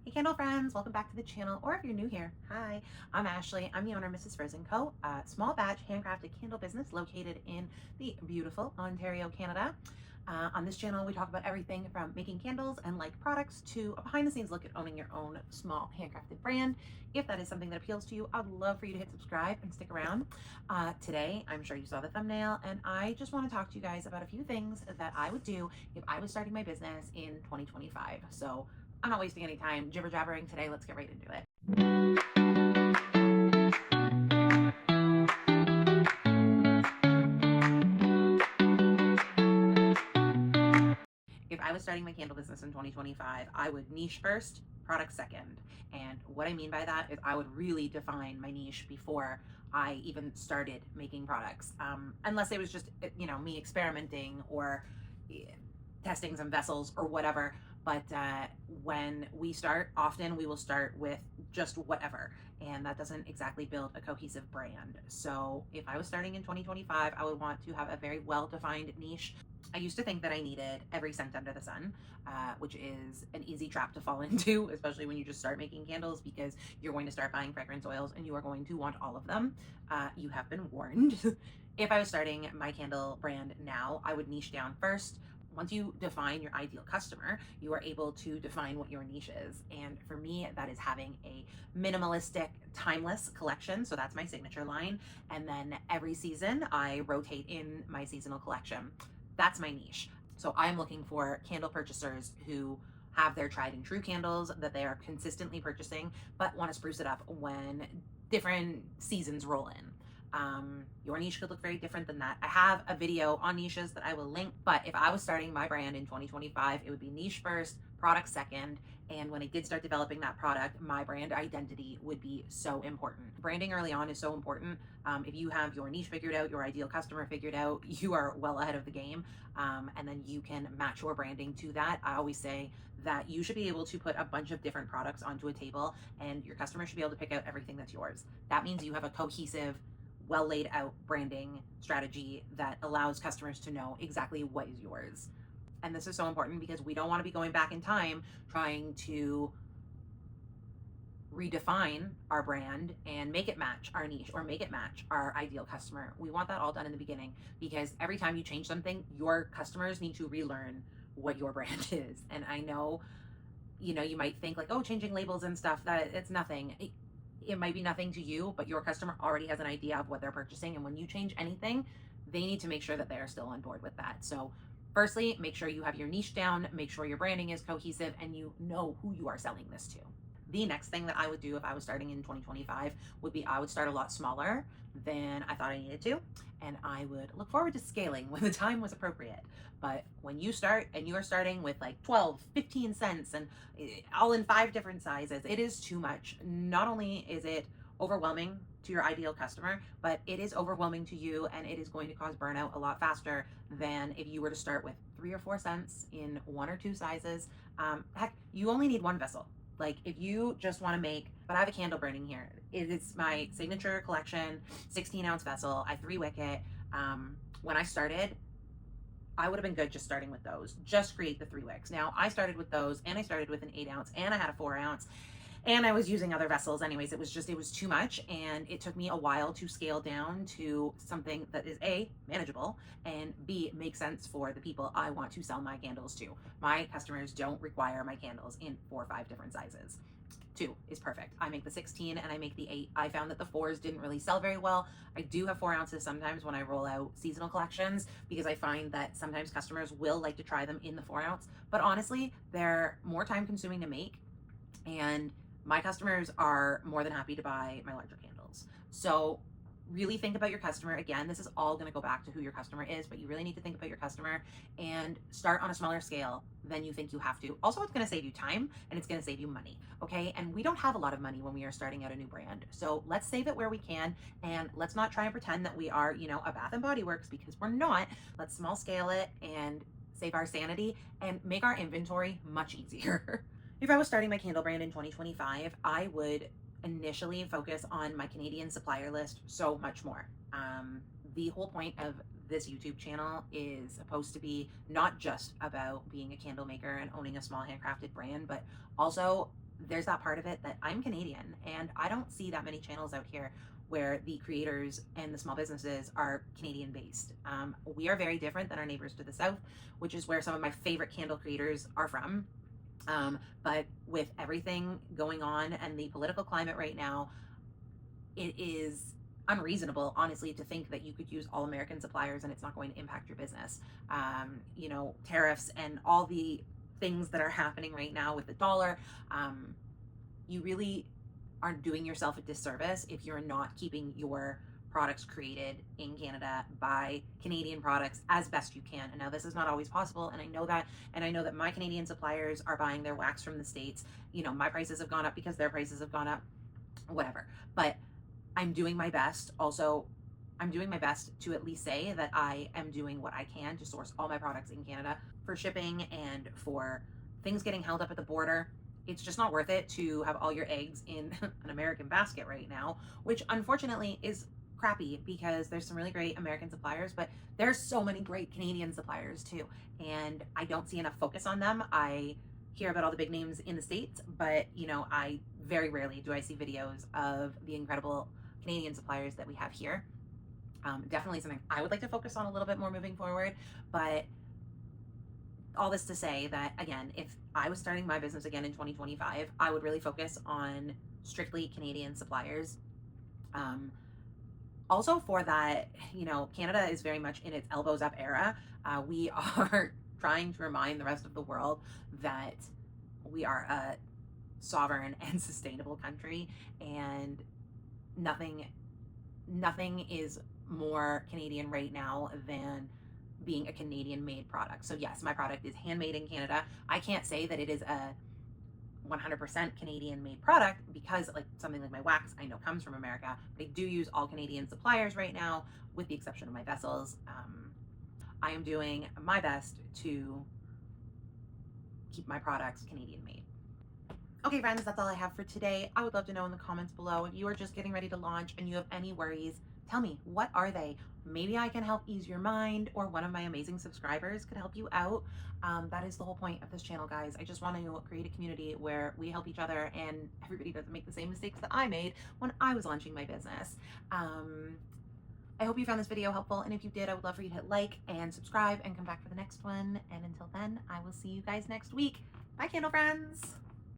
Hey candle friends, welcome back to the channel, or if you're new here, hi, I'm Ashley. I'm the owner of Mrs. Frizz Co, a small batch handcrafted candle business located in the beautiful Ontario, Canada. On this channel, we talk about everything from making candles and like products to a behind the scenes look at owning your own small handcrafted brand. If that is something that appeals to you, I'd love for you to hit subscribe and stick around. Today, I'm sure you saw the thumbnail, and I just want to talk to you guys about a few things that I would do if I was starting my business in 2025. So I'm not wasting any time jibber jabbering today. Let's get right into it. If I was starting my candle business in 2025, I would niche first, product second. And what I mean by that is I would really define my niche before I even started making products. Unless it was just, me experimenting or testing some vessels or whatever. But when we start, often we will start with just whatever, and that doesn't exactly build a cohesive brand. So if I was starting in 2025, I would want to have a very well-defined niche. I used to think that I needed every scent under the sun, which is an easy trap to fall into, especially when you just start making candles, because you're going to start buying fragrance oils and you are going to want all of them. You have been warned. If I was starting my candle brand now, I would niche down first. Once you define your ideal customer, you are able to define what your niche is. And for me, that is having a minimalistic, timeless collection. So that's my signature line. And then every season, I rotate in my seasonal collection. That's my niche. So I'm looking for candle purchasers who have their tried and true candles that they are consistently purchasing, but want to spruce it up when different seasons roll in. Your niche could look very different than that. I have a video on niches that I will link, but if I was starting my brand in 2025, it would be niche first, product second. And when I did start developing that product, my brand identity would be so important. Branding early on is so important. If you have your niche figured out, your ideal customer figured out, you are well ahead of the game. And then you can match your branding to that. I always say that you should be able to put a bunch of different products onto a table, and your customer should be able to pick out everything that's yours. That means you have a cohesive, well laid out branding strategy that allows customers to know exactly what is yours. And this is so important because we don't want to be going back in time trying to redefine our brand and make it match our niche or make it match our ideal customer. We want that all done in the beginning, because every time you change something, your customers need to relearn what your brand is. And I know, you might think like, oh, changing labels and stuff, that it's nothing. It might be nothing to you, but your customer already has an idea of what they're purchasing. And when you change anything, they need to make sure that they are still on board with that. So firstly, make sure you have your niche down, make sure your branding is cohesive, and you know who you are selling this to. The next thing that I would do if I was starting in 2025 would be I would start a lot smaller than I thought I needed to. And I would look forward to scaling when the time was appropriate. But when you start and you are starting with like 12, 15 cents and all in 5 different sizes, it is too much. Not only is it overwhelming to your ideal customer, but it is overwhelming to you, and it is going to cause burnout a lot faster than if you were to start with 3 or 4 cents in 1 or 2 sizes. Heck, you only need 1 vessel. Like if you just want to make, but I have a candle burning here. It is my signature collection, 16-ounce vessel. I 3-wick it. When I started, I would have been good just starting with those. Just create the 3 wicks. Now I started with those, and I started with an 8-ounce, and I had a 4-ounce, and I was using other vessels anyways. It was too much, and it took me a while to scale down to something that is A, manageable, and B, makes sense for the people I want to sell my candles to. My customers don't require my candles in 4 or 5 different sizes. 2 is perfect. I make the 16 and I make the 8. I found that the 4s didn't really sell very well. I do have 4 ounces sometimes when I roll out seasonal collections, because I find that sometimes customers will like to try them in the 4 ounce, but honestly, they're more time consuming to make, and my customers are more than happy to buy my larger candles. So really think about your customer. Again, this is all going to go back to who your customer is, but you really need to think about your customer and start on a smaller scale than you think you have to. Also, it's going to save you time and it's going to save you money. Okay. And we don't have a lot of money when we are starting out a new brand. So let's save it where we can, and let's not try and pretend that we are, a Bath and Body Works, because we're not. Let's small scale it and save our sanity and make our inventory much easier. If I was starting my candle brand in 2025, I would initially focus on my Canadian supplier list so much more. The whole point of this YouTube channel is supposed to be not just about being a candle maker and owning a small handcrafted brand, but also there's that part of it that I'm Canadian, and I don't see that many channels out here where the creators and the small businesses are Canadian based. We are very different than our neighbors to the south, which is where some of my favorite candle creators are from. But with everything going on and the political climate right now, it is unreasonable, honestly, to think that you could use all American suppliers and it's not going to impact your business. You know, tariffs and all the things that are happening right now with the dollar, you really are doing yourself a disservice if you're not keeping your products created in Canada by Canadian products as best you can. And now this is not always possible, and I know that, and I know that my Canadian suppliers are buying their wax from the States. You know, my prices have gone up because their prices have gone up, whatever. But I'm doing my best. Also, I'm doing my best to at least say that I am doing what I can to source all my products in Canada for shipping and for things getting held up at the border. It's just not worth it to have all your eggs in an American basket right now, which unfortunately is crappy because there's some really great American suppliers, but there's so many great Canadian suppliers too. And I don't see enough focus on them. I hear about all the big names in the States, but you know, I very rarely do I see videos of the incredible Canadian suppliers that we have here. Definitely something I would like to focus on a little bit more moving forward, but all this to say that, again, if I was starting my business again in 2025, I would really focus on strictly Canadian suppliers. Also for that, you know, Canada is very much in its elbows up era. We are trying to remind the rest of the world that we are a sovereign and sustainable country, and nothing is more Canadian right now than being a Canadian made product. So yes, my product is handmade in Canada. I can't say that it is a 100% Canadian made product because like something like my wax I know comes from America, but I do use all Canadian suppliers right now with the exception of my vessels. I am doing my best to keep my products Canadian made. Okay, friends, that's all I have for today. I would love to know in the comments below if you are just getting ready to launch and you have any worries. Tell me, what are they? Maybe I can help ease your mind, or one of my amazing subscribers could help you out. That is the whole point of this channel, guys. I just want to create a community where we help each other and everybody doesn't make the same mistakes that I made when I was launching my business. I hope you found this video helpful, and if you did, I would love for you to hit like and subscribe and come back for the next one. And until then, I will see you guys next week. Bye, candle friends.